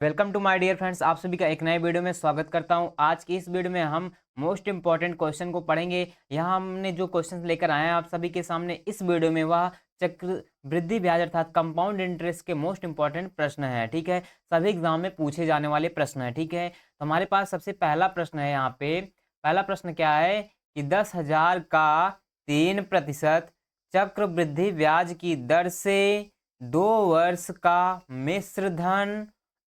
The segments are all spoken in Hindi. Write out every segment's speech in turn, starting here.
Welcome to my dear friends, आप सभी का एक नए वीडियो में स्वागत करता हूं। आज की इस वीडियो में हम मोस्ट इंपॉर्टेंट क्वेश्चन को पढ़ेंगे। यहाँ हमने जो क्वेश्चन लेकर आए हैं आप सभी के सामने इस वीडियो में, वह चक्रवृद्धि ब्याज अर्थात कंपाउंड इंटरेस्ट के मोस्ट इंपॉर्टेंट प्रश्न है। ठीक है, सभी एग्जाम में पूछे जाने वाले प्रश्न है। ठीक है, तो हमारे पास सबसे पहला प्रश्न है। यहाँ पे पहला प्रश्न क्या है कि 10,000 का 3% चक्रवृद्धि ब्याज की दर से 2 वर्ष का मिश्र धन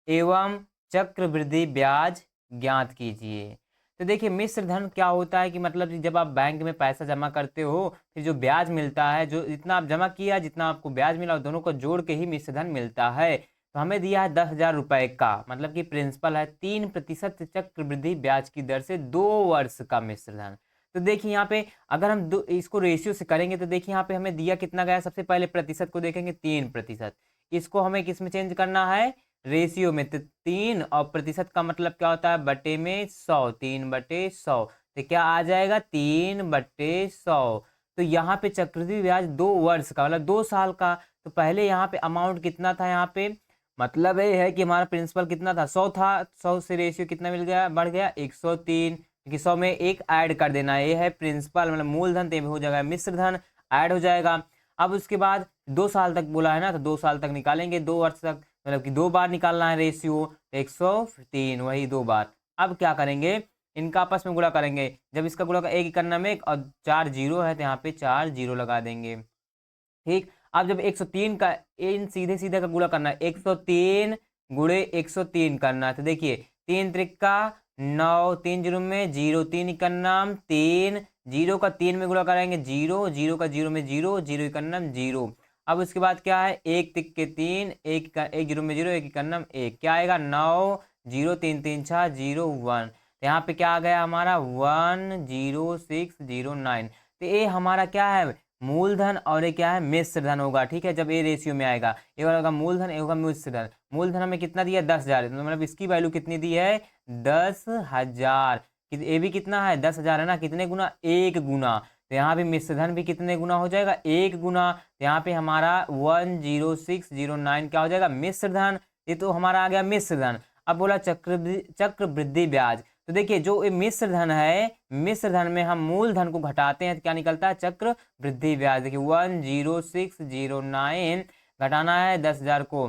एवं चक्रवृद्धि ब्याज ज्ञात कीजिए। तो देखिए, मिश्र धन क्या होता है कि मतलब कि जब आप बैंक में पैसा जमा करते हो, फिर जो ब्याज मिलता है, जो जितना आप जमा किया जितना आपको ब्याज मिला, दोनों को जोड़ के ही मिश्र धन मिलता है। तो हमें दिया है 10,000 रुपए का, मतलब कि प्रिंसिपल है 3% चक्रवृद्धि ब्याज की दर से 2 वर्ष का मिश्र धन। तो देखिए यहाँ पे अगर हम इसको रेशियो से करेंगे तो देखिए यहाँ पे हमें दिया कितना गया। सबसे पहले प्रतिशत को देखेंगे 3%। इसको हमें किस में चेंज करना है, रेशियो में। तो 3 और प्रतिशत का मतलब क्या होता है, बटे में 100, 3/100। तो क्या आ जाएगा 3/100। तो यहाँ पे चक्रवृद्धि ब्याज 2 वर्ष का मतलब 2 साल का। तो पहले यहाँ पे अमाउंट कितना था, यहाँ पे मतलब ये है कि हमारा प्रिंसिपल कितना था, 100 था। 100 से रेशियो कितना मिल गया, बढ़ गया 103, क्योंकि 100 में एक ऐड कर देना। ये है प्रिंसिपल मतलब मूलधन, तो हो जाएगा मिश्र धन, ऐड हो जाएगा। अब उसके बाद 2 साल तक बोला है ना, तो 2 साल तक निकालेंगे। 2 वर्ष तक मतलब कि 2 बार निकालना है रेशियो, तो 103 वही 2 बार। अब क्या करेंगे, इनका आपस में गुणा करेंगे। जब इसका गुणा एक ही करना में एक और 4 जीरो है, तो यहाँ पे 4 जीरो लगा देंगे। ठीक, अब जब 103 का इन सीधे सीधे का गुणा करना है, 103 गुणे 103 करना है। तो देखिए 3 त्रिका 9, 3 जीरो में जीरो, 3 का नाम 3, जीरो का 3 में गुणा करेंगे जीरो, जीरो का जीरो में जीरो, जीरो का नाम जीरो। अब उसके बाद क्या है, 1 तिक्के 3, एक जीरो में जीरो, एक का नाम 1, क्या आएगा 9 0 3 3 6 0 1। तो यहाँ पे क्या आ गया हमारा 10609। तो ये हमारा क्या है, मूलधन, और ये क्या है, मिश्र धन होगा। ठीक है, जब ये रेशियो में आएगा, ये होगा मूलधन, ये होगा मिश्र धन। मूलधन हमें कितना दिया, 10,000, मतलब इसकी वैल्यू कितनी दी है, 10,000। ये भी कितना है, 10,000 है ना, कितने गुना, 1 गुना। तो यहाँ भी मिश्र धन भी कितने गुना हो जाएगा, 1 गुना। तो यहाँ पे हमारा 10609 क्या हो जाएगा, मिश्र धन। ये तो हमारा आ गया मिश्र धन। अब बोला चक्रवृद्धि ब्याज। तो देखिए जो ये मिश्र धन है, मिश्र धन में हम मूलधन को घटाते हैं तो क्या निकलता है, चक्र वृद्धि ब्याज। देखिए 10609 घटाना है 10,000 को।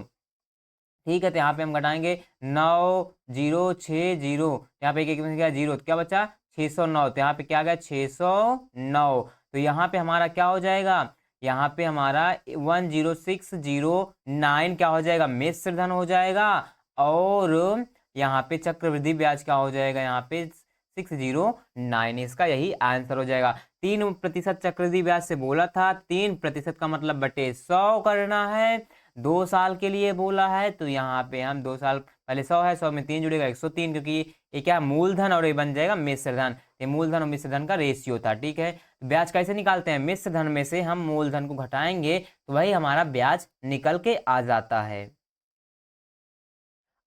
ठीक है, तो यहाँ पे हम घटाएंगे 9060, यहाँ पे एक में क्या जीरो, तो क्या बचा 609। तो यहाँ पे क्या गया 609। तो यहाँ पे हमारा क्या हो जाएगा, यहाँ पे हमारा 10609 क्या हो जाएगा, मिश्र धन हो जाएगा। और यहाँ पे चक्रवृद्धि ब्याज क्या हो जाएगा, यहाँ पे 609। इसका यही आंसर हो जाएगा। 3% चक्रवृद्धि ब्याज से बोला था, 3% का मतलब बटे 100 करना है। 2 साल के लिए बोला है, तो यहाँ पे हम 2 साल पहले 100 है, 100 में 3 जुड़ेगा 103, क्योंकि ये क्या मूलधन और ये बन जाएगा मिश्र धन। ये मूलधन और मिश्र धन का रेशियो था। ठीक है, ब्याज कैसे निकालते हैं, मिश्र धन में से हम मूलधन को घटाएंगे तो वही हमारा ब्याज निकल के आ जाता है।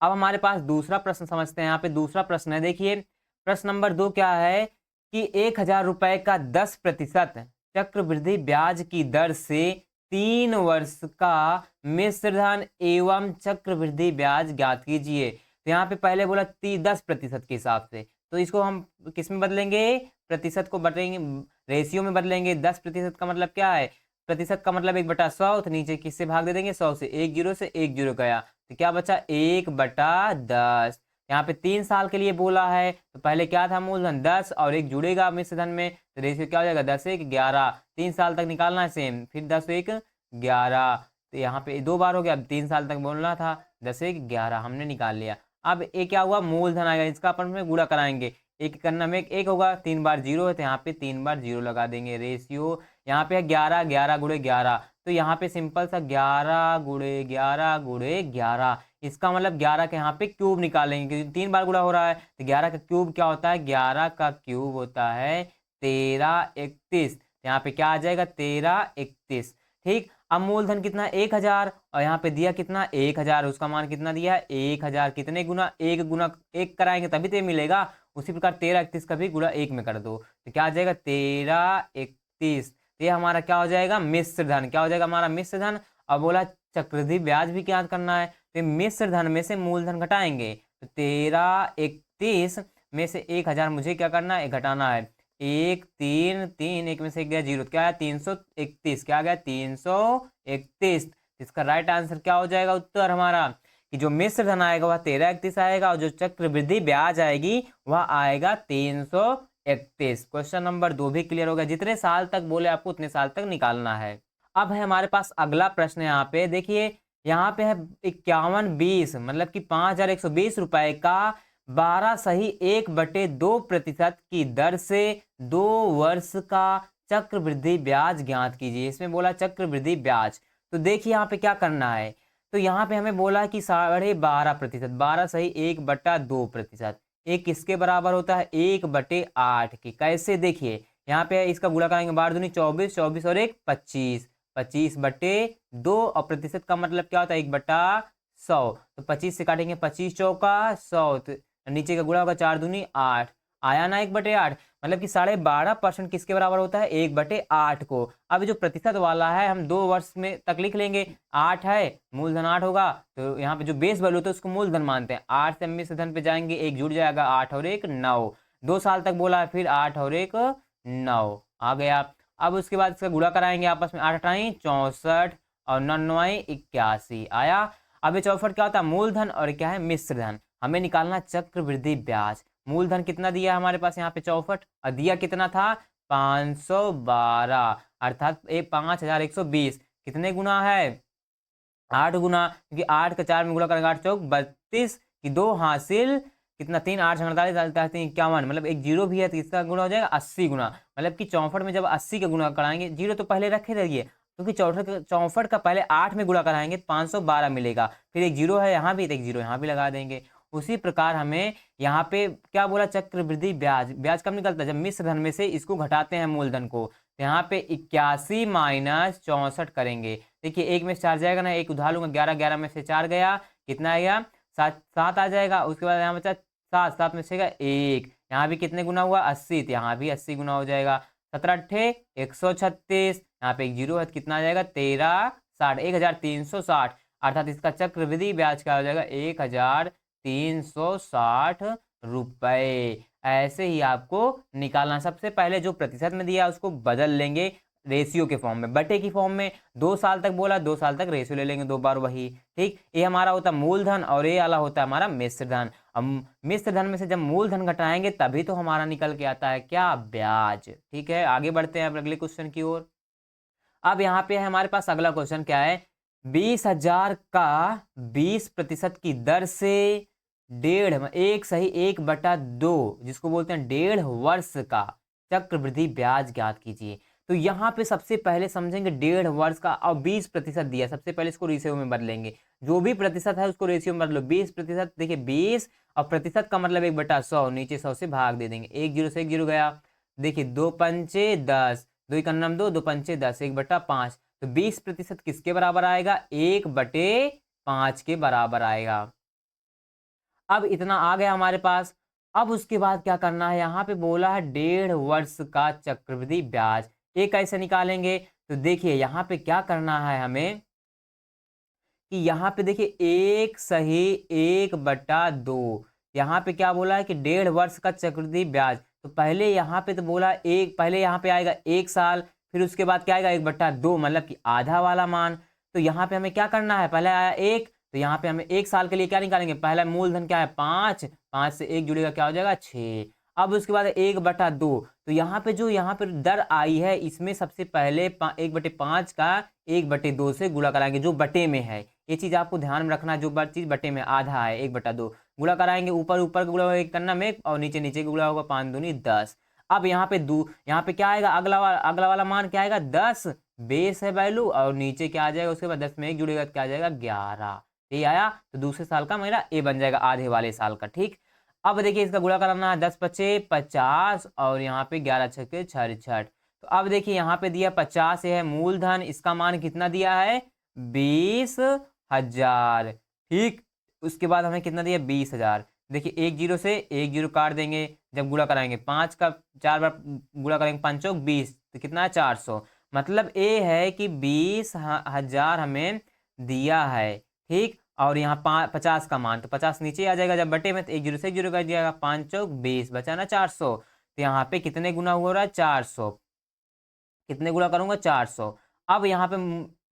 अब हमारे पास दूसरा प्रश्न समझते हैं। यहाँ पे दूसरा प्रश्न है, देखिए प्रश्न नंबर 2 क्या है कि 1,000 रुपए का 10% चक्रवृद्धि ब्याज की दर से 3 वर्ष का मिश्र धन एवं चक्रवृद्धि ब्याज ज्ञात कीजिए। तो यहाँ पे पहले बोला 10% के हिसाब से, तो इसको हम किस में बदलेंगे, प्रतिशत को बदलेंगे, रेशियो में बदलेंगे। 10% का मतलब क्या है, प्रतिशत का मतलब 1/100। तो नीचे किससे भाग दे देंगे, 100 से, एक जीरो से एक जीरो गया, तो क्या बचा 1/10। यहाँ पे 3 साल के लिए बोला है, तो पहले क्या था, मूलधन 10 और एक जुड़ेगा मिश्र धन में, तो रेशियो क्या हो जाएगा 10/1 11। 3 साल तक निकालना है सेम, फिर 10/1 11। तो यहाँ पे 2 बार हो गया, 3 साल तक बोलना था, 10/1 11 हमने निकाल लिया। अब ये क्या हुआ, मूलधन आएगा, इसका अपन में गुणा कराएंगे। एक करना में एक होगा, 3 बार जीरो है, तो यहाँ पे 3 बार जीरो लगा देंगे। रेशियो यहाँ पे है 11, 11 गुणे 11, तो यहाँ पे सिंपल सा 11 गुणे 11 गुणे 11। इसका मतलब 11 के यहाँ पे क्यूब निकालेंगे, क्योंकि 3 बार गुणा हो रहा है। तो 11 का क्यूब क्या होता है, 11 का क्यूब होता है 1331। यहाँ पे क्या आ जाएगा 1331। ठीक, अब मूलधन कितना, 1,000, और यहाँ पे दिया कितना 1,000, उसका मान कितना दिया है 1,000। कितने गुना, 1 गुना 1 कराएंगे तभी तो ये मिलेगा। उसी प्रकार 1331 का भी गुणा 1 में कर दो, तो क्या आ जाएगा 1331। ये हमारा क्या हो जाएगा, मिश्र धन, क्या हो जाएगा हमारा मिश्र धन। अब बोला चक्रवृद्धि ब्याज भी क्या करना है, तो मिश्र धन में से मूलधन घटाएंगे, तो 1331 में से 1000 मुझे क्या करना है, घटाना है। 1 3 3 1 में से 1 गया 0, क्या है 331, क्या गया 331। इसका राइट आंसर क्या हो जाएगा, उत्तर हमारा कि जो मिश्र धन आएगा वह 1331 आएगा, और जो चक्रवृद्धि ब्याज आएगी वह आएगा 331। क्वेश्चन नंबर 2 भी क्लियर हो गया। जितने साल तक बोले आपको उतने साल तक निकालना है। अब है हमारे पास अगला प्रश्न, यहाँ पे देखिए, यहाँ पे है 5120, मतलब कि 5120 रुपए का 12 सही 1/2% की दर से 2 वर्ष का चक्रवृद्धि ब्याज ज्ञात कीजिए। इसमें बोला चक्रवृद्धि ब्याज, तो देखिए यहाँ पे क्या करना है। तो यहाँ पे हमें बोला कि 12.5%, 12 सही 1/2%, एक किसके बराबर होता है, 1/8 की। कैसे, देखिए यहाँ पे इसका गुणा कराएंगे, 12 दूनी 24, 24 और 1 25, 25/2, और प्रतिशत का मतलब क्या होता है, 1/100। तो 25 से काटेंगे, 25 चौका 100, तो नीचे का गुणा होगा 4 दूनी 8, आया ना 1/8, मतलब कि 12.5% किसके बराबर होता है, 1/8 को। अब जो प्रतिशत वाला है हम 2 वर्ष में तक लिख लेंगे। 8 है, मूलधन 8 होगा, तो यहाँ पे जो बेस वैल्यू होता है उसको मूलधन मानते हैं। 8 से हम मिश्र धन पे जाएंगे, 1 जुड़ जाएगा, 8 और 1 9, 2 साल तक बोला है, फिर 8 और 1 9 आ गया। अब उसके बाद इसका गुणा कराएंगे आपस में, 8 8 64 और 9 9 81 आया। अब ये 64 क्या होता है, मूलधन, और क्या है, मिश्र धन। हमें निकालना चक्रवृद्धि ब्याज। मूलधन कितना दिया है हमारे पास यहाँ पे 64, और दिया कितना था 512, अर्थात 5120 कितने गुना है, 8 गुना, क्योंकि 8 का 4 में गुणा करेंगे, 8 चौक 32 की 2 हासिल, कितना 3 8 48 3 51, मतलब एक जीरो भी है तो इसका गुना हो जाएगा 80 गुना। मतलब कि 64 में जब 80 का गुना कराएंगे, जीरो तो पहले रखे रहिए, क्योंकि 64 का पहले 8 में गुणा कराएंगे तो 512 मिलेगा, फिर एक जीरो है यहाँ भी तो एक जीरो यहाँ भी लगा देंगे। उसी प्रकार हमें यहाँ पे क्या बोला, चक्रवृद्धि ब्याज। ब्याज कब निकलता है, जब मिश्र धन में से इसको घटाते हैं मूलधन को। तो यहाँ पे 81 माइनस 64 करेंगे, देखिए 1 में से 4 जाएगा ना, एक उधार लूंगा, 11 11 में से 4 गया, कितना आएगा 7 7 आ जाएगा। उसके बाद यहाँ बचा 7 7 में से 1, यहाँ भी कितने गुना हुआ 80, तो यहाँ भी 80 गुना हो जाएगा। 17 अट्ठे 136, यहाँ पे एक जीरो है तो कितना आ जाएगा 13 60, 1360, अर्थात इसका चक्रवृद्धि ब्याज क्या हो जाएगा 1360 रुपए। ऐसे ही आपको निकालना। सबसे पहले जो प्रतिशत में दिया उसको बदल लेंगे रेशियो के फॉर्म में, बटे की फॉर्म में। 2 साल तक बोला, 2 साल तक रेशियो ले लेंगे 2 बार वही, ठीक। ये हमारा होता है मूलधन, और ये वाला होता है हमारा मिश्र धन। हम मिश्र धन में से जब मूलधन घटाएंगे तभी तो हमारा निकल के आता है क्या, ब्याज। ठीक है, आगे बढ़ते हैं अब अगले क्वेश्चन की ओर। अब यहाँ पे है हमारे पास अगला क्वेश्चन, क्या है, 20,000 का 20% की दर से 1/2, जिसको बोलते हैं 1.5 वर्ष का चक्रवृद्धि ब्याज ज्ञात कीजिए। तो यहाँ पे सबसे पहले समझेंगे 1.5 वर्ष का, और 20% दिया, सबसे पहले इसको रेशियो में बदलेंगे। जो भी प्रतिशत है उसको रेशियो में बदलो। 20%, देखिए 20 और प्रतिशत का मतलब 1/100, नीचे 100 से भाग दे देंगे, 1 जीरो से 1 जीरो गया। देखिए 2 पंचे 10, 2 का नाम 2, 2 पंचे 10, 1/5। तो 20% किसके बराबर आएगा, 1/5 के बराबर आएगा। अब इतना आ गया हमारे पास। अब उसके बाद क्या करना है, यहाँ पे बोला है 1.5 वर्ष का चक्रवृद्धि ब्याज। ये कैसे निकालेंगे, तो देखिए यहाँ पे क्या करना है हमें, कि यहाँ पे देखिए 1 सही 1/2, यहाँ पे क्या बोला है कि 1.5 वर्ष का चक्रवृद्धि ब्याज। तो पहले यहाँ पे तो बोला एक, पहले यहाँ पे आएगा 1 साल, फिर उसके बाद क्या आएगा 1/2, मतलब कि आधा वाला मान। तो यहाँ पे हमें क्या करना है, पहले आया 1, तो यहाँ पे हमें 1 साल के लिए क्या निकालेंगे, पहला मूलधन क्या है 5, 5 से 1 जुड़ेगा क्या हो जाएगा 6। अब उसके बाद 1/2, तो यहाँ पे जो यहाँ पे दर आई है इसमें सबसे पहले 1/5 का 1/2 से गुणा कराएंगे, जो बटे में है। ये चीज आपको ध्यान में रखना, जो चीज बटे में आधा है 1/2 गुणा कराएंगे, ऊपर ऊपर का गुणा करना में, और नीचे नीचे का गुणा होगा, 5 दूनी 10। अब यहाँ पे यहाँ पे क्या आएगा, अगला वाला मान क्या आएगा 10, बेस है वैल्यू, और नीचे क्या आ जाएगा, उसके बाद 10 में 1 जुड़ेगा तो क्या आ जाएगा 11। ये आया, तो दूसरे साल का मेरा ए बन जाएगा, आधे वाले साल का, ठीक। अब देखिए इसका गुणा कराना है, 10 पचे 50, और यहाँ पे 11 छक्के 66। तो अब देखिए यहाँ पे दिया 50 है मूलधन, इसका मान कितना दिया है 20,000, ठीक। उसके बाद हमें कितना दिया 20,000। देखिए 1 जीरो से 1 जीरो काट देंगे, जब गुणा कराएंगे 5 का 4 बार गुणा करेंगे, 5 20, तो कितना है 400। मतलब ये है कि 20,000 हमें दिया है, ठीक। और यहाँ 50 का मान, तो 50 नीचे आ जाएगा जब बटे में, तो 1 जीरो से 1 जीरो कट जाएगा, 5 चौक 20, बचा ना 400। तो यहाँ पे कितने गुना हो रहा है, 400। कितने गुना करूंगा, 400। अब यहाँ पे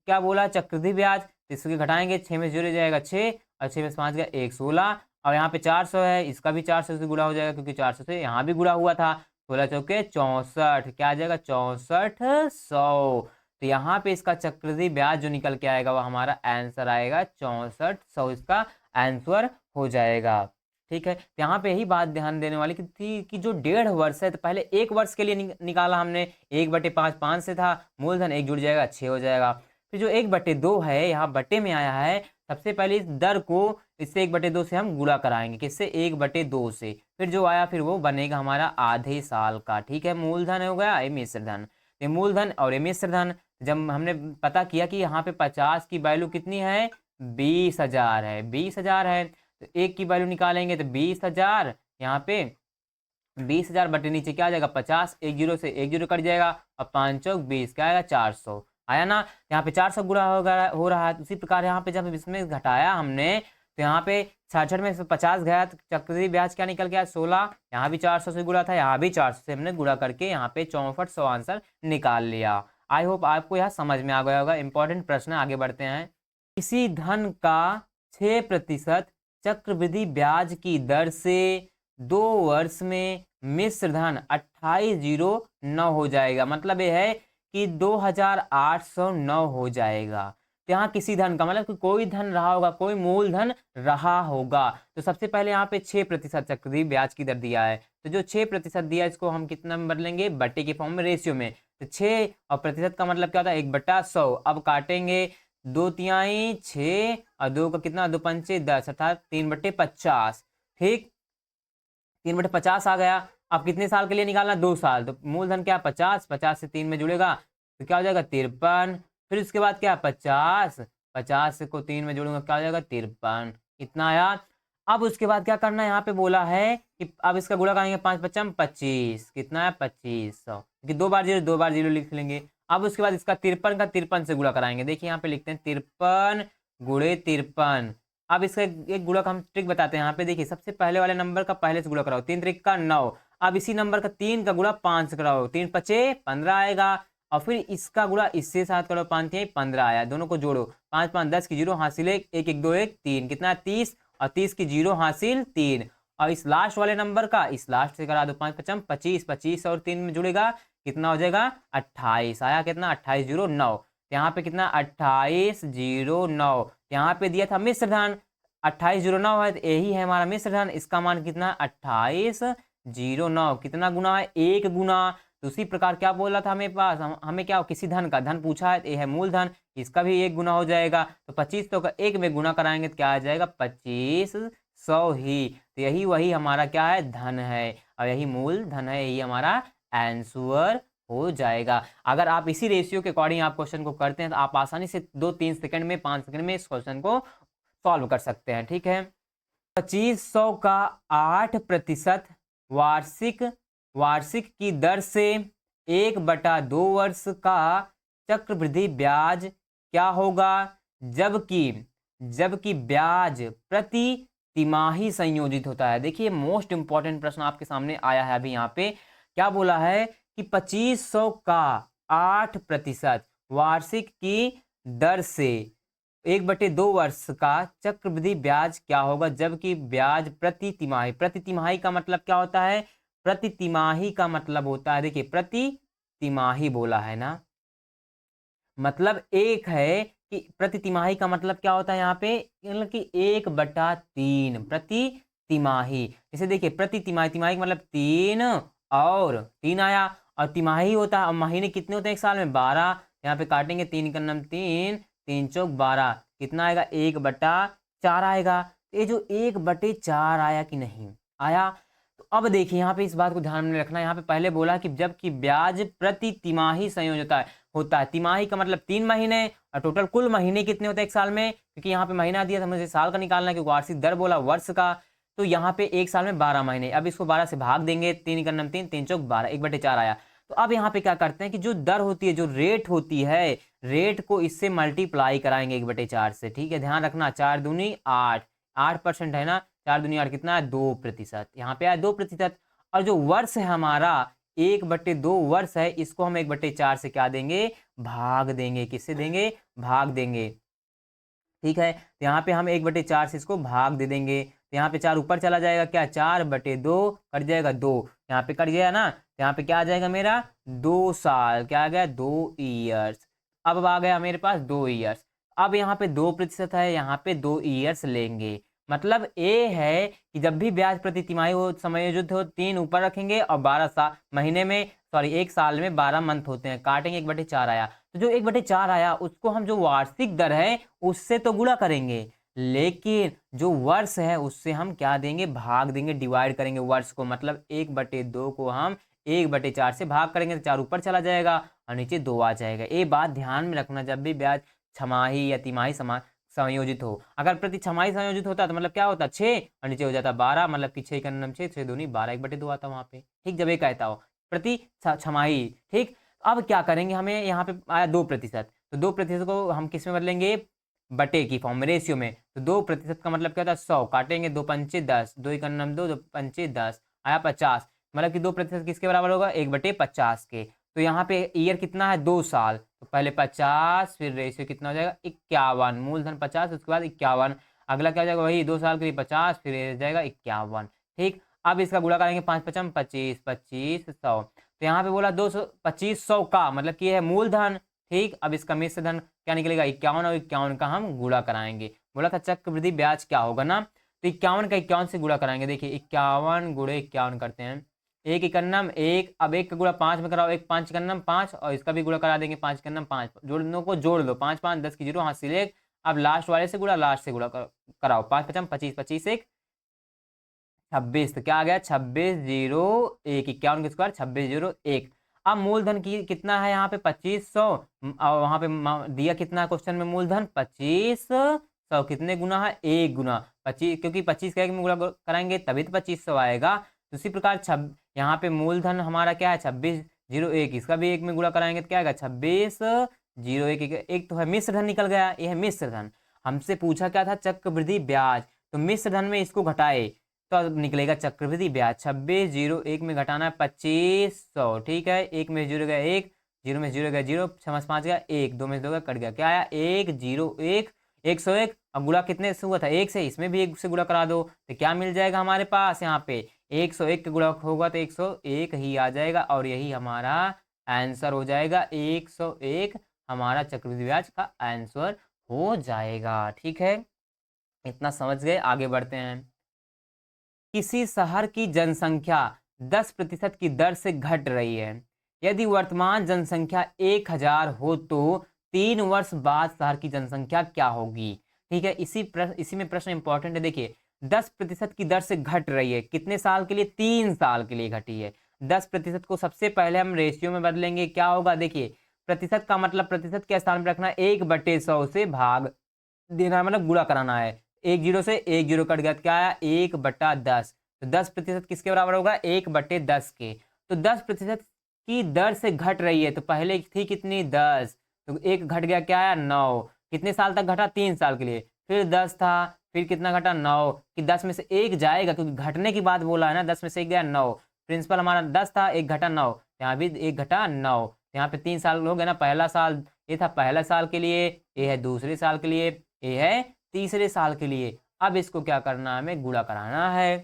क्या बोला, चक्रवृद्धि ब्याज, तो इसके घटाएंगे, 6 में 0 जाएगा 6, और 6 में 5 गया 1, 16। और यहाँ पे 400 है, इसका भी 400 से गुणा हो जाएगा, क्योंकि 400 से यहाँ भी गुणा हुआ था। 16 चौके 64, क्या आ जाएगा, 6400। तो यहाँ पे इसका चक्रवृद्धि ब्याज जो निकल के आएगा वो हमारा आंसर आएगा 6400, इसका आंसर हो जाएगा। ठीक है, तो यहाँ पे यही बात ध्यान देने वाली थी कि जो 1.5 वर्ष है, तो पहले 1 वर्ष के लिए निकाला हमने, 1/5 5 से था, मूलधन 1 जुड़ जाएगा 6 हो जाएगा। फिर जो 1/2 है यहाँ बटे में आया है, सबसे पहले इस दर को इससे 1/2 से हम गुणा कराएंगे, किससे, 1/2 से। फिर जो आया फिर वो बनेगा हमारा आधे साल का। ठीक है, मूलधन हो गया, ये मिश्र धन, ये मूलधन और ये मिश्र धन। जब हमने पता किया कि यहाँ पे 50 की वैल्यू कितनी है, 20,000 है, 20,000 है, तो 1 की वैल्यू निकालेंगे तो 20,000, यहाँ पे 20,000 बटे नीचे क्या आ जाएगा, 50, 1 जीरो से 1 जीरो कट जाएगा, और 5 चौक 20, क्या आएगा, 400 आया ना। यहाँ पे 400 गुणा हो रहा है। उसी प्रकार यहाँ पे जब इसमें घटाया हमने, तो यहाँ पे 66 में से 50 गया, तो चक्रवृद्धि ब्याज क्या निकल गया, 16। यहाँ भी 400 से गुणा था, यहाँ भी 400 से हमने गुणा करके यहाँ पे 6400 आंसर निकाल लिया। आई होप आपको यह समझ में आ गया होगा। इंपॉर्टेंट प्रश्न, आगे बढ़ते हैं। किसी धन का 6% चक्रवृद्धि ब्याज की दर से 2 वर्ष में मिश्र धन 2809 हो जाएगा। मतलब यह है कि 2809 हो जाएगा। तो यहाँ किसी धन का मतलब कि कोई धन रहा होगा, कोई मूलधन रहा होगा। तो सबसे पहले यहाँ पे 6% चक्रवृद्धि ब्याज की दर दिया है, तो जो 6% दिया इसको हम कितना में बदलेंगे, बटे के फॉर्म में, रेशियो में। तो 6 और प्रतिशत का मतलब क्या होता है, 1/100। अब काटेंगे, 2 तिहाई 6 और 2 का कितना, 2 पंचे 10, अर्थात 3/50। ठीक, 3/50 आ गया। अब कितने साल के लिए निकालना, 2 साल। तो मूलधन क्या, 50, 50 से 3 में जुड़ेगा तो क्या हो जाएगा, 53। फिर उसके बाद क्या, 50, 50 को 3 में जोड़ूंगा, क्या हो जाएगा, 53। इतना आया। अब उसके बाद क्या करना है, यहाँ पे बोला है कि अब इसका गुणा करेंगे, 5 पचम 25, कितना है, 2500, क्योंकि 2 बार 0 2 बार 0 लिख लेंगे। अब उसके बाद इसका 53 का 53 से गुणा कराएंगे। देखिए यहाँ पे लिखते हैं 53 गुणे 53। अब इसका एक गुणा का हम ट्रिक बताते हैं। यहाँ पे देखिए, सबसे पहले वाले नंबर का पहले से गुणा कराओ, 3 त्रिक का 9। अब इसी नंबर का 3 का गुणा 5 से कराओ, 3 पचे 15 आएगा। और फिर इसका गुणा इससे साथ करो, 5 तिहाई 15 आया। दोनों को जोड़ो, 5 5 10 की 0 हासिल 1, 1 1 2 1 3, कितना है, 30, और 30 की 0 हासिल 3। और इस लास्ट वाले नंबर का इस लास्ट से करा दो, 5 पचम 25, 25 और 3 में जुड़ेगा, कितना हो जाएगा, 28 आया। कितना, 2809। यहाँ पे कितना, 2809। यहाँ पे दिया था मिश्र धन 2809 है, तो यही है हमारा मिश्र धन। इसका मान कितना, 2809। कितना गुना है, 1 गुना। तो उसी प्रकार क्या बोला था हमें पास, हमें क्या, किसी धन का धन पूछा है, ये है मूलधन, इसका भी 1 गुना हो जाएगा। तो 2500 का 1 में गुना कराएंगे तो क्या आ जाएगा, 2500 ही। तो यही वही हमारा क्या है, धन है, और यही मूलधन है, यही हमारा आंसर हो जाएगा। अगर आप इसी रेशियो के अकॉर्डिंग आप क्वेश्चन को करते हैं तो आप आसानी से 2-3 सेकंड में, 5 सेकंड में इस क्वेश्चन को सॉल्व कर सकते हैं। ठीक है, 2500 का 8% वार्षिक की दर से 1/2 वर्ष का चक्रवृद्धि ब्याज क्या होगा, जबकि ब्याज प्रति तिमाही संयोजित होता है। देखिए, मोस्ट इंपॉर्टेंट प्रश्न आपके सामने आया है अभी। यहाँ पे क्या बोला है कि 2500 का 8% वार्षिक की दर से 1/2 वर्ष का चक्रवृद्धि ब्याज क्या होगा, जबकि ब्याज प्रति तिमाही। प्रति तिमाही का मतलब क्या होता है, प्रति तिमाही का मतलब होता है, देखिए प्रति तिमाही बोला है ना, मतलब एक है कि प्रति तिमाही का मतलब क्या होता है यहाँ पे, मतलब कि 1/3 प्रति तिमाही। जैसे देखिए, प्रति तिमाही, तिमाही का मतलब 3 और 3 आया, और तिमाही होता है, और महीने कितने होते हैं एक साल में, 12। यहाँ पे काटेंगे, 3 का नाम 3, 3 चौक 12, कितना आएगा, 1/4 आएगा। ये जो 1/4 आया कि नहीं आया। तो अब देखिए यहाँ पे इस बात को ध्यान में रखना, यहाँ पे पहले बोला कि जबकि ब्याज प्रति तिमाही संयोजित होता है। तिमाही का मतलब 3 महीने, और टोटल कुल महीने कितने होते हैं एक साल में, क्योंकि यहाँ पे महीना दिया था, मुझे साल का निकालना है, क्योंकि वार्षिक दर बोला वर्ष का। तो यहाँ पे एक साल में 12 महीने। अब इसको 12 से भाग देंगे, 3 का नाम 3, 3 चौक 12, 1/4 आया। तो अब यहाँ पे क्या करते हैं कि जो दर होती है, जो रेट होती है, रेट को इससे मल्टीप्लाई कराएंगे 1/4 से। ठीक है, ध्यान रखना, 4 दूनी 8, 8% है ना, 4 दूनी 8 कितना है 2%, यहाँ पे आया 2%। और जो वर्ष है हमारा 1/2 वर्ष है, इसको हम 1/4 से क्या देंगे, भाग देंगे। किससे देंगे, भाग देंगे। ठीक है, तो यहाँ पे हम 1/4 से इसको भाग दे देंगे। तो यहाँ पे 4 ऊपर चला जाएगा, क्या 4/2 कट जाएगा 2, यहाँ पे कट गया ना, तो यहाँ पे क्या आ जाएगा मेरा 2 साल, क्या आ गया 2 ईयर्स। अब आ गया मेरे पास 2 ईयर्स। अब यहाँ पे 2% है, यहाँ पे 2 ईयर्स लेंगे। मतलब ए है कि जब भी ब्याज प्रति तिमाही हो, समायोजित हो, 3 ऊपर रखेंगे और 12 साल महीने में, सॉरी 1 साल में 12 मंथ होते हैं, काटेंगे 1/4 आया। तो जो 1/4 आया उसको हम जो वार्षिक दर है उससे तो गुणा करेंगे, लेकिन जो वर्ष है उससे हम क्या देंगे, भाग देंगे, डिवाइड करेंगे वर्ष को। मतलब 1/2 को हम 1/4 से भाग करेंगे तो 4 ऊपर चला जाएगा और नीचे 2 आ जाएगा। ये बात ध्यान में रखना, जब भी ब्याज छमाही या तिमाही संयोजित हो। अगर प्रति छमाही संयोजित होता तो मतलब क्या होता 6 और नीचे हो जाता 12, मतलब कि 6 का नम 6, 6 दूनी 12, 1/2 आता वहां पे। ठीक, जब ये कहता हो प्रति छमाही। ठीक, अब क्या करेंगे, हमें यहाँ पे आया 2%, तो 2% को हम किस में बदलेंगे, बटे की फॉर्म में, रेशियो में। तो 2% का मतलब क्या होता है 100, काटेंगे 2 पंचे 10, 2 एकम नम 2, 2 पंचे 10, आया 50। मतलब कि 2% किसके बराबर होगा, 1/50 के। तो यहाँ पे ईयर कितना है 2 साल, तो पहले 50, फिर रेशियो कितना हो जाएगा 51, मूलधन 50, उसके बाद 51। अगला क्या हो जाएगा, वही 2 साल के लिए 50, फिर हो जाएगा 51। ठीक, अब इसका गुणा करेंगे 5 पचम 25, 25 100। तो यहाँ पे बोला 225 का मतलब कि है मूलधन। ठीक, अब इसका मिश्र धन क्या निकलेगा 51, और 51 का हम गुणा कराएंगे। बोला था चक्रवृद्धि ब्याज क्या होगा ना, तो 51 का 51 से गुणा कराएंगे। देखिए 51 गुणे 51 करते हैं, 1 इकन्नम 1, अब 1 का गुणा 5 में कराओ, 1 5 इकन्नम 5, और इसका भी गुणा करा देंगे 5 इकन्नम 5, जोड़नों को जोड़ दो, 5 5 10 की 0 हाथ सिलेक्ट। अब लास्ट वाले से गुणा, लास्ट से गुणा कराओ, 5 पचम 25, 25 1 26, तो क्या आ गया 2601, 51 के स्क्वायर 2601। अब मूलधन की कितना है यहाँ पे 2500, और वहां पे दिया कितना क्वेश्चन में मूलधन 2500, कितने गुना है 1 गुना 25, क्योंकि 25 का 1 में गुणा कराएंगे तभी तो 2500 आएगा। तो उसी प्रकार यहाँ पे मूलधन हमारा क्या है 2601, इसका भी 1 में गुणा कराएंगे तो क्या आएगा 2601। एक तो है मिश्र धन निकल गया, ये है मिश्र धन। हमसे पूछा क्या था चक्रवृद्धि ब्याज, तो मिश्र धन में इसको घटाए तो अब निकलेगा चक्रवृद्धि ब्याज। 2601 में घटाना है 2500। ठीक है, 1 में 0 गया 1, 0 में 0 गया 0, 6 5 गया 1, 2 में 2 गया कट गया, क्या आया 101, 101। अब गुणा कितने से हुआ था 1 से, इसमें भी 1 से गुणा करा दो तो क्या मिल जाएगा हमारे पास, यहाँ पे 101 का गुणा होगा तो 101 ही आ जाएगा, और यही हमारा आंसर हो जाएगा। 101 हमारा चक्रवृद्धि ब्याज का आंसर हो जाएगा। ठीक है, इतना समझ गए, आगे बढ़ते हैं। किसी शहर की जनसंख्या 10% की दर से घट रही है। यदि वर्तमान जनसंख्या 1000 हो तो 3 वर्ष बाद शहर की जनसंख्या क्या होगी। ठीक है, इसी में प्रश्न इंपॉर्टेंट है। देखिए 10% की दर से घट रही है, कितने साल के लिए, 3 साल के लिए घटी है। 10% को सबसे पहले हम रेशियो में बदलेंगे, क्या होगा, देखिए प्रतिशत का मतलब प्रतिशत के स्थान पर रखना, 1/100 से भाग देना, मतलब गुणा कराना है। 1 0 से 1 0 कट गया, क्या आया 1/10। तो 10% किसके बराबर होगा 1/10 के। तो 10% की दर से घट रही है, तो पहले थी कितनी 10, तो 1 घट गया, क्या आया 9। कितने साल तक घटा, 3 साल के लिए। फिर 10 था, फिर कितना घटा 9, कि 10 में से 1 जाएगा, क्योंकि घटने की बात बोला है ना, 10 में से 1 गया 9। प्रिंसिपल हमारा 10 था, 1 घटा 9, यहाँ भी 1 घटा 9। यहाँ पे 3 साल हो गए ना, पहला साल ये था पहला साल के लिए, ये है दूसरे साल के लिए, ये है तीसरे साल के लिए। अब इसको क्या करना है, हमें गुणा कराना है।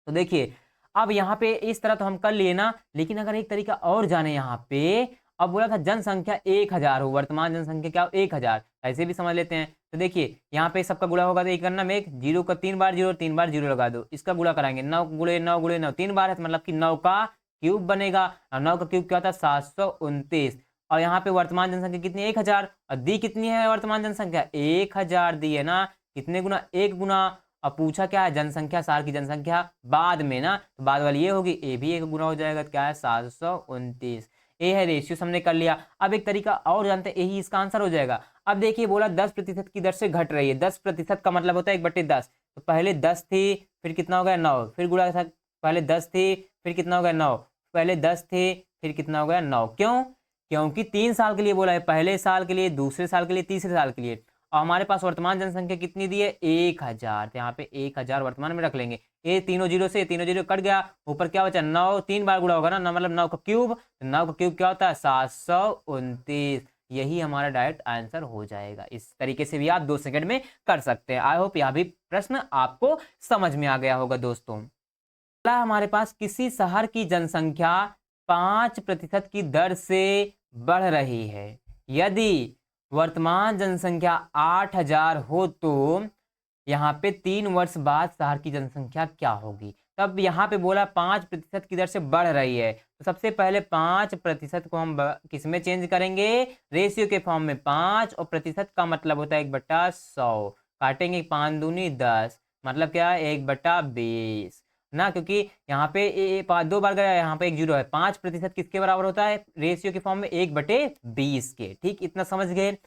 तो देखिए अब यहाँ पे इस तरह तो हम कर लिए ना, लेकिन अगर एक तरीका और जाने यहाँ पे, अब बोला था जनसंख्या 1000 हो, वर्तमान जनसंख्या क्या हो 1000, ऐसे भी समझ लेते हैं। तो देखिए यहाँ पे सबका गुणा होगा तो एक करना में, एक 0 का 3 बार 0, 3 बार 0 लगा दो, इसका गुणा कराएंगे 9 गुणे 9 गुणे 9, 3 बार है तो मतलब कि 9 का क्यूब बनेगा, और 9 का क्यूब क्या होता है 729। और यहाँ पे वर्तमान जनसंख्या कितनी 1000, और दी कितनी है वर्तमान जनसंख्या 1000 दी है ना, कितने गुना 1 गुना। अब पूछा क्या है जनसंख्या, साल की जनसंख्या बाद में ना, तो बाद वाली ये होगी, ए भी 1 गुना हो जाएगा, तो क्या है 729। ये है रेशियो, हमने कर लिया। अब एक तरीका और जानते हैं, यही इसका आंसर हो जाएगा। अब देखिए बोला 10% की दर से घट रही है, 10% का मतलब होता है 1/10। तो पहले 10 थी, फिर कितना हो गया 9, फिर गुणा था, पहले 10 थी, फिर कितना हो गया 9, पहले 10 थे, फिर कितना हो गया 9। क्यों? क्योंकि 3 साल के लिए बोला है, पहले साल के लिए, दूसरे साल के लिए, तीसरे साल के लिए। और हमारे पास वर्तमान जनसंख्या कितनी दी है? 1000। तो यहाँ पे 1000 वर्तमान में रख लेंगे। ये तीनों जीरो से तीनों जीरो कट गया, ऊपर क्या बचा 9, 3 बार गुणा होगा ना, मतलब 9 का क्यूब। 9 का क्यूब क्या होता है? 729। यही हमारा डायरेक्ट आंसर हो जाएगा। इस तरीके से भी आप 2 सेकंड में कर सकते हैं। आई होप यह भी प्रश्न आपको समझ में आ गया होगा दोस्तों। अगला हमारे पास, किसी शहर की जनसंख्या 5% की दर से बढ़ रही है। यदि वर्तमान जनसंख्या 8000 हो तो यहाँ पे 3 वर्ष बाद शहर की जनसंख्या क्या होगी? तब यहाँ पे बोला 5% की दर से बढ़ रही है, तो सबसे पहले 5% को हम किस में चेंज करेंगे? रेशियो के फॉर्म में 5, और प्रतिशत का मतलब होता है 1/100। काटेंगे 5 दूनी 10, मतलब क्या है 1/20 ना, क्योंकि यहाँ पे 2 बार गया, यहाँ पे 1 जीरो है। 5% किसके बराबर होता है? रेशियो के फॉर्म में 1/20 के। ठीक, इतना समझ गए।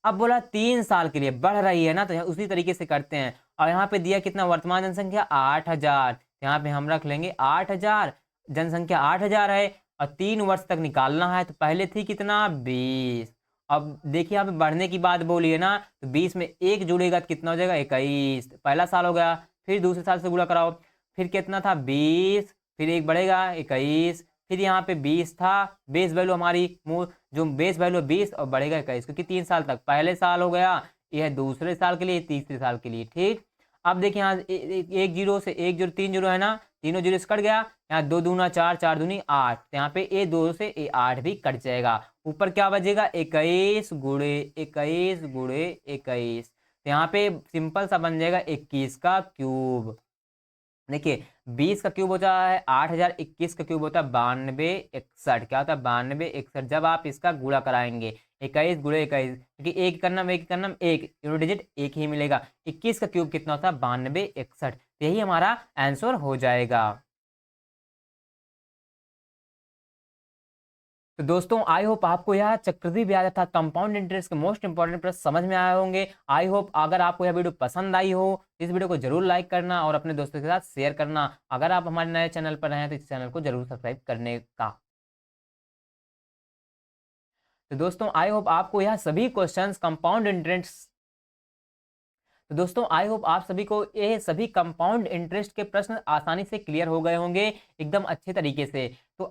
अब बोला 3 साल के लिए बढ़ रही है ना, तो उसी तरीके से करते हैं। और यहाँ पे दिया कितना? वर्तमान जनसंख्या 8000। यहाँ पे हम रख लेंगे 8000, जनसंख्या 8000 है और 3 वर्ष तक निकालना है, तो पहले थी कितना? 20। अब देखिए यहाँ पे बढ़ने की बात बोली है ना, तो 20 में 1 जुड़ेगा तो कितना हो जाएगा? 21। पहला साल हो गया, फिर दूसरे साल से गुणा कराओ, फिर कितना था? 20, फिर 1 बढ़ेगा 21, फिर यहाँ पे 20 था, बेस वैल्यू हमारी जो बेस वैल्यू 20 और बढ़ेगा 21, क्योंकि 3 साल तक। पहले साल हो गया, यह दूसरे साल के लिए, तीसरे साल के लिए। ठीक, अब देखिए यहाँ 1 जीरो से 1 जीरो 3 जीरो है ना, तीनों जीरो से कट गया। यहाँ 2 दूना 4, 4 दूनी 8, तो यहाँ पे A2 से A8 भी कट जाएगा। ऊपर क्या बचेगा? 21 गुणे 21 गुणे 21, तो यहाँ पे सिंपल सा बन जाएगा 21 का क्यूब। देखिए 20 का क्यूब होता है 8000, 21 का क्यूब होता है 9261। क्या होता है? 9261। जब आप इसका गुणा कराएंगे 21 गुणे 21, क्योंकि एक करनम एक करनम एक, यूनिट डिजिट एक ही मिलेगा। 21 का क्यूब कितना होता है? 9261। यही हमारा आंसर हो जाएगा। तो दोस्तों आई होप आपको यह चक्रवृद्धि ब्याज तथा कंपाउंड इंटरेस्ट के मोस्ट इंपॉर्टेंट प्रश्न समझ में आए होंगे। आई होप अगर आपको यह वीडियो पसंद आई हो, इस वीडियो को जरूर लाइक करना और अपने दोस्तों के साथ शेयर करना। अगर आप हमारे नए चैनल पर हैं तो इस चैनल को जरूर सब्सक्राइब करने का। तो दोस्तों आई होप आपको यह सभी क्वेश्चंस कंपाउंड इंटरेस्ट तो दोस्तों आई होप आप सभी को ये सभी कंपाउंड इंटरेस्ट के प्रश्न आसानी से क्लियर हो गए होंगे, एकदम अच्छे तरीके से।